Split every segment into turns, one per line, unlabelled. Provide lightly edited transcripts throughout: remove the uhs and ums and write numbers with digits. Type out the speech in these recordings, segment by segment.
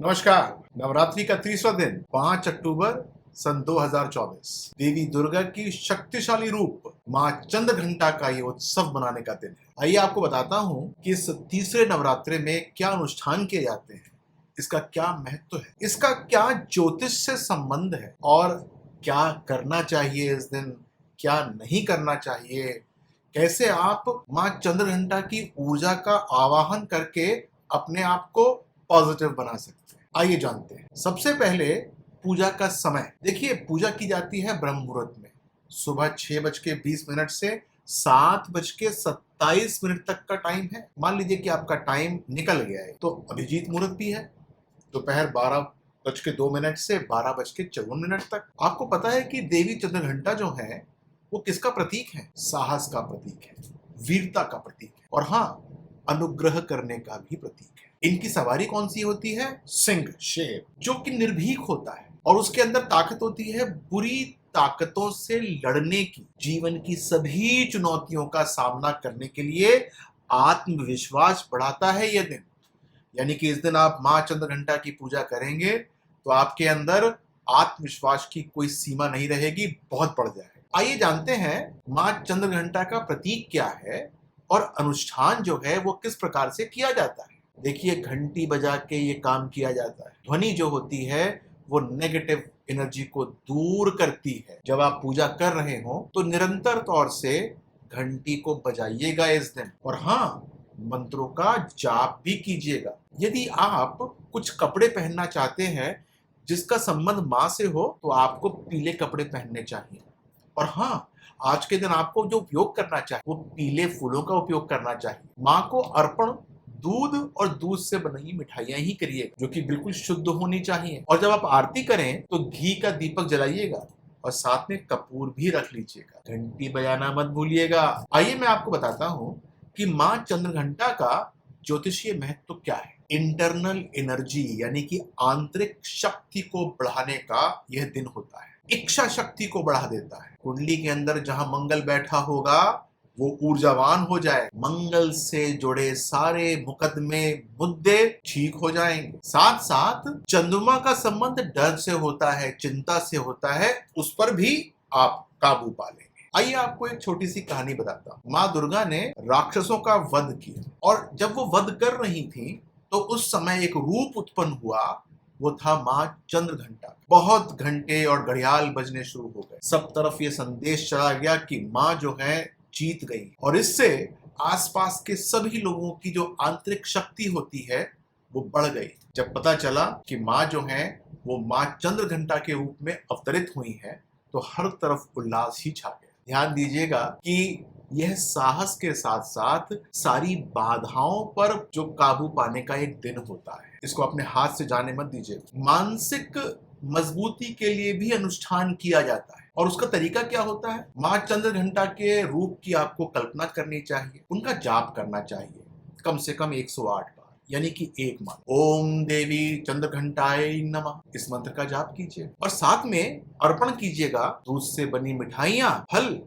नमस्कार। नवरात्रि का 30वां दिन 5 अक्टूबर सन 2024 देवी दुर्गा की शक्तिशाली रूप मां चंद्रघंटा का ये उत्सव मनाने का दिन है। आइए आपको बताता हूँ कि इस तीसरे नवरात्रि में क्या अनुष्ठान किए जाते हैं, इसका क्या महत्व है, इसका क्या ज्योतिष से संबंध है और क्या करना चाहिए इस दिन, क्या नहीं करना चाहिए, कैसे आप मां चंद्रघंटा की ऊर्जा का आवाहन करके अपने आप को पॉजिटिव बना सकते हैं। आइए जानते हैं। सबसे पहले पूजा का समय। देखिए, पूजा की जाती है ब्रह्म मुहूर्त में। सुबह 6:20 से 7:27 तक का टाइम है। मान लीजिए कि आपका टाइम निकल गया है तो अभिजीत मुहूर्त भी है, दोपहर 12:02 से 12:54 तक। आपको पता है कि देवी चंद्रघंटा जो है वो किसका प्रतीक है? साहस का प्रतीक है, वीरता का प्रतीक है और हाँ, अनुग्रह करने का भी प्रतीक है। इनकी सवारी कौन सी होती है? सिंह, शेर, जो कि निर्भीक होता है और उसके अंदर ताकत होती है बुरी ताकतों से लड़ने की, जीवन की सभी चुनौतियों का सामना करने के लिए आत्मविश्वास बढ़ाता है यह दिन। यानी कि इस दिन आप मां चंद्रघंटा की पूजा करेंगे तो आपके अंदर आत्मविश्वास की कोई सीमा नहीं रहेगी, बहुत बढ़ जाएगा। आइए जानते हैं मां चंद्रघंटा का प्रतीक क्या है और अनुष्ठान जो है वो किस प्रकार से किया जाता है। देखिए, घंटी बजा के ये काम किया जाता है। ध्वनि जो होती है वो नेगेटिव एनर्जी को दूर करती है। जब आप पूजा कर रहे हो तो निरंतर तौर से घंटी को बजाइएगा इस दिन और हाँ, मंत्रों का जाप भी कीजिएगा। यदि आप कुछ कपड़े पहनना चाहते हैं जिसका संबंध मां से हो तो आपको पीले कपड़े पहनने चाहिए और हाँ, आज के दिन आपको जो उपयोग करना चाहिए वो पीले फूलों का उपयोग करना चाहिए। मां को अर्पण दूध और दूध से बनी मिठाइयां ही करिए जो कि बिल्कुल शुद्ध होनी चाहिए। और जब आप आरती करें तो घी का दीपक जलाइएगा और साथ में कपूर भी रख लीजिएगा। घंटी बजाना मत भूलिएगा। आइए मैं आपको बताता हूँ कि मां चंद्रघंटा का ज्योतिषीय महत्व क्या है। इंटरनल एनर्जी यानी कि आंतरिक शक्ति को बढ़ाने का यह दिन होता है। इच्छा शक्ति को बढ़ा देता है। कुंडली के अंदर जहां मंगल बैठा होगा वो ऊर्जावान हो जाए, मंगल से जुड़े सारे मुकदमे मुद्दे ठीक हो जाएंगे। साथ साथ चंद्रमा का संबंध डर से होता है, चिंता से होता है, उस पर भी आप काबू पा लेंगे। आइए आपको एक छोटी सी कहानी बताता हूँ। माँ दुर्गा ने राक्षसों का वध किया और जब वो वध कर रही थी तो उस समय एक रूप उत्पन्न हुआ, वो था मां चंद्रघंटा। बहुत घंटे और घड़ियाल बजने शुरू हो गए। सब तरफ ये संदेश चला गया कि मां जो है जीत गई और इससे आसपास के सभी लोगों की जो आंतरिक शक्ति होती है वो बढ़ गई। जब पता चला कि मां जो है वो मां चंद्रघंटा के रूप में अवतरित हुई है तो हर तरफ उल्लास ही छा गया। ध्यान दीजिएगा कि यह साहस के साथ साथ सारी बाधाओं पर जो काबू पाने का एक दिन होता है। इसको अपने हाथ से जाने मत दीजिए। मानसिक मजबूती के लिए भी अनुष्ठान किया जाता है और उसका तरीका क्या होता है? मां चंद्रघंटा के रूप की आपको कल्पना करनी चाहिए, उनका जाप करना चाहिए कम से कम 108 बार, यानी कि एक मंत्र ओम देवी चंद्रघंटाय नमः, इस मंत्र का जाप कीजिए और साथ में अर्पण कीजिएगा दूध से बनी मिठाइयां, फल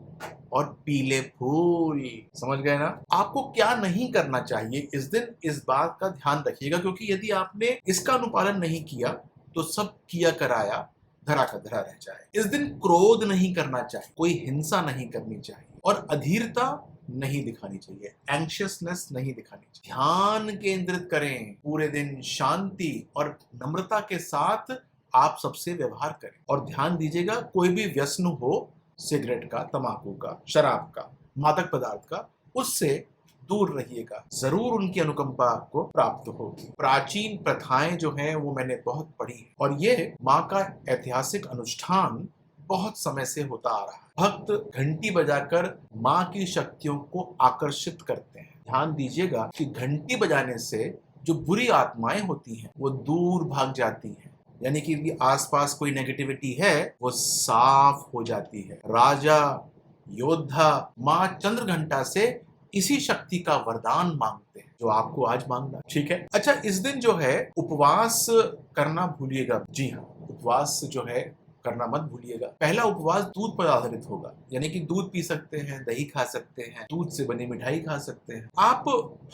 और पीले फूल। समझ गए ना? आपको क्या नहीं करना चाहिए इस दिन, इस बात का ध्यान रखिएगा, क्योंकि यदि आपने इसका अनुपालन नहीं किया तो सब किया कराया धरा का धरा रह जाए। इस दिन क्रोध नहीं करना चाहिए, कोई हिंसा नहीं करनी चाहिए और अधीरता नहीं दिखानी चाहिए, एंग्शियसनेस नहीं दिखानी चाहिए। ध्यान केंद्रित करें, पूरे दिन शांति और नम्रता के साथ आप सबसे व्यवहार करें और ध्यान दीजिएगा कोई भी व्यसन हो, सिगरेट का, तंबाकू का, शराब का, मादक पदार्थ का, उससे दूर रहिएगा। जरूर उनकी अनुकंपा आपको प्राप्त होगी। प्राचीन प्रथाएं जो हैं वो मैंने बहुत पढ़ी है और ये माँ का ऐतिहासिक अनुष्ठान बहुत समय से होता आ रहा है। भक्त घंटी बजाकर माँ की शक्तियों को आकर्षित करते हैं। ध्यान दीजिएगा कि घंटी बजाने से जो बुरी आत्माएं होती हैं वो दूर भाग जाती हैं, यानी कि आसपास कोई नेगेटिविटी है वो साफ हो जाती है। राजा योद्धा मां चंद्रघंटा से इसी शक्ति का वरदान मांगते हैं जो आपको आज मांगना, ठीक है? अच्छा, इस दिन जो है उपवास करना भूलिएगा। जी हाँ, उपवास जो है करना मत भूलिएगा। पहला उपवास दूध पर आधारित होगा, यानी कि दूध पी सकते हैं, दही खा सकते हैं, दूध से बनी मिठाई खा सकते हैं। आप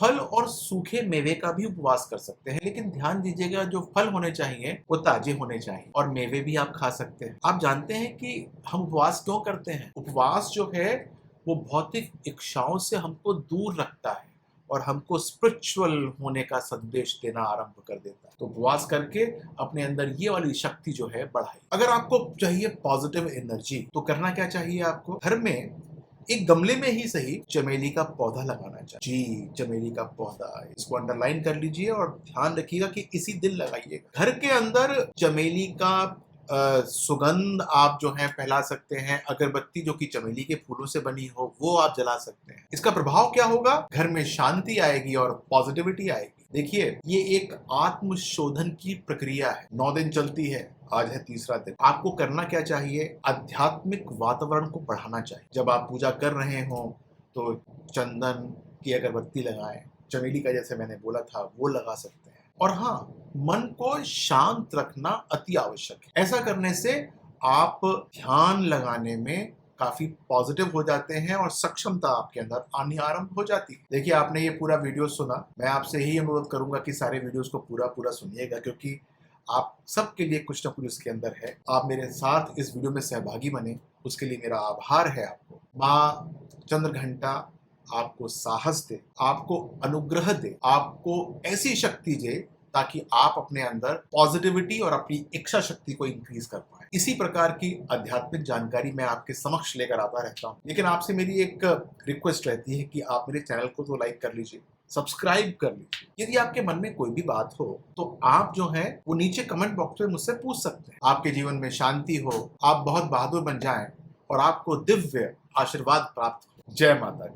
फल और सूखे मेवे का भी उपवास कर सकते हैं, लेकिन ध्यान दीजिएगा जो फल होने चाहिए वो ताजे होने चाहिए, और मेवे भी आप खा सकते हैं। आप जानते हैं कि हम उपवास क्यों करते हैं? उपवास जो है वो भौतिक इच्छाओं से हमको दूर रखता है और हमको स्पिरिचुअल होने का संदेश देना आरंभ कर देता है। तो उपवास करके अपने अंदर ये वाली शक्ति जो है बढ़ाई। अगर आपको चाहिए पॉजिटिव एनर्जी तो करना क्या चाहिए? आपको घर में एक गमले में ही सही चमेली का पौधा लगाना चाहिए। जी, चमेली का पौधा, इसको अंडरलाइन कर लीजिए और ध्यान रखिएगा कि इसी दिन लगाइएगा। घर के अंदर चमेली का सुगंध आप जो है फैला सकते हैं। अगरबत्ती जो कि चमेली के फूलों से बनी हो वो आप जला सकते हैं। इसका प्रभाव क्या होगा? घर में शांति आएगी और पॉजिटिविटी आएगी। देखिए, ये एक आत्मशोधन की प्रक्रिया है, 9 दिन चलती है, आज है तीसरा दिन। आपको करना क्या चाहिए? आध्यात्मिक वातावरण को बढ़ाना चाहिए। जब आप पूजा कर रहे हो तो चंदन की अगरबत्ती लगाएं, चमेली का जैसे मैंने बोला था वो लगा सकते हैं। और हाँ, मन को शांत रखना अति आवश्यक है। ऐसा करने से आप ध्यान लगाने में काफी पॉजिटिव हो जाते हैं और सक्षमता आपके अंदर आनी आरंभ हो जाती है। देखिए, आपने ये पूरा वीडियो सुना, मैं आपसे यही अनुरोध करूंगा कि सारे वीडियोस को पूरा सुनिएगा, क्योंकि आप सबके लिए कुछ ना कुछ इसके अंदर है। आप मेरे साथ इस वीडियो में सहभागी बने, उसके लिए मेरा आभार है आपको। माँ चंद्रघंटा आपको साहस दे, आपको अनुग्रह दे, आपको ऐसी शक्ति दे ताकि आप अपने अंदर पॉजिटिविटी और अपनी इच्छा शक्ति को इंक्रीज कर पाए। इसी प्रकार की आध्यात्मिक जानकारी मैं आपके समक्ष लेकर आता रहता हूँ, लेकिन आपसे मेरी एक रिक्वेस्ट रहती है कि आप मेरे चैनल को तो लाइक कर लीजिए, सब्सक्राइब कर लीजिए। यदि आपके मन में कोई भी बात हो तो आप जो है वो नीचे कमेंट बॉक्स में मुझसे पूछ सकते हैं। आपके जीवन में शांति हो, आप बहुत बहादुर बन जाएं और आपको दिव्य आशीर्वाद प्राप्त हो। जय माता दी।